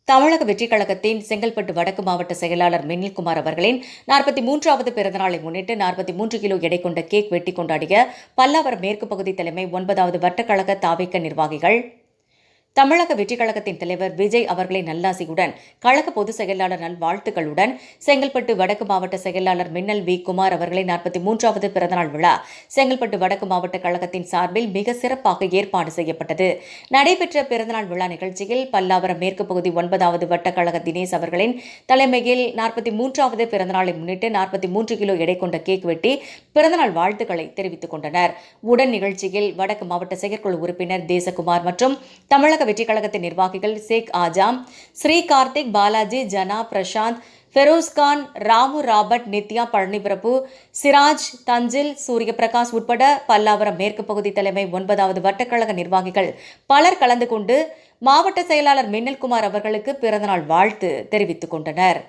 தமிழக வெற்றிக் கழகத்தின் செங்கல்பட்டு வடக்கு மாவட்ட செயலாளர் மின்னல்குமார் அவர்களின் 43வது பிறந்தநாளை முன்னிட்டு 43 கிலோ எடை கொண்ட கேக் வெட்டி கொண்டாடிய பல்லாவரம் மேற்கு பகுதி தலைமை 9வது வட்டக்கழக தாவேக நிர்வாகிகள். தமிழக வெற்றிக் கழகத்தின் தலைவர் விஜய் அவர்களின் நல்லாசியுடன் கழக பொதுச் செயலாளர் நல்வாழ்த்துக்களுடன் செங்கல்பட்டு வடக்கு மாவட்ட செயலாளர் மின்னல் வி. குமார் அவர்களின் 43வது பிறந்தநாள் விழா செங்கல்பட்டு வடக்கு மாவட்ட கழகத்தின் சார்பில் மிக சிறப்பாக ஏற்பாடு செய்யப்பட்டது. நடைபெற்ற பிறந்தநாள் விழா நிகழ்ச்சியில் பல்லாவரம் மேற்கு பகுதி 9வது வட்டக்கழக தினேஷ் அவர்களின் தலைமையில் 43வது பிறந்தநாளை முன்னிட்டு 43 கிலோ எடை கொண்ட கேக் வெட்டி பிறந்தநாள் வாழ்த்துக்களை தெரிவித்துக் கொண்டனர். உடன் நிகழ்ச்சியில் வடக்கு மாவட்ட செயற்குழு உறுப்பினர் தேசகுமார் மற்றும் தமிழக வெற்றிக் கழகத்தின் நிர்வாகிகள் ஷேக் ஆஜாம், ஸ்ரீ கார்த்திக், பாலாஜி, ஜனா, பிரசாந்த், ஃபெரோஸ்கான், ராமு, ராபர்ட், நித்யா, பழனிபிரபு, சிராஜ், தஞ்சில், சூரியபிரகாஷ் உட்பட பல்லாவரம் மேற்கு பகுதி தலைமை 9வது வட்டக்கழக நிர்வாகிகள் பலர் கலந்து கொண்டு மாவட்ட செயலாளர் மின்னல்குமார் அவர்களுக்கு பிறந்தநாள் வாழ்த்து தெரிவித்துக் கொண்டனர்.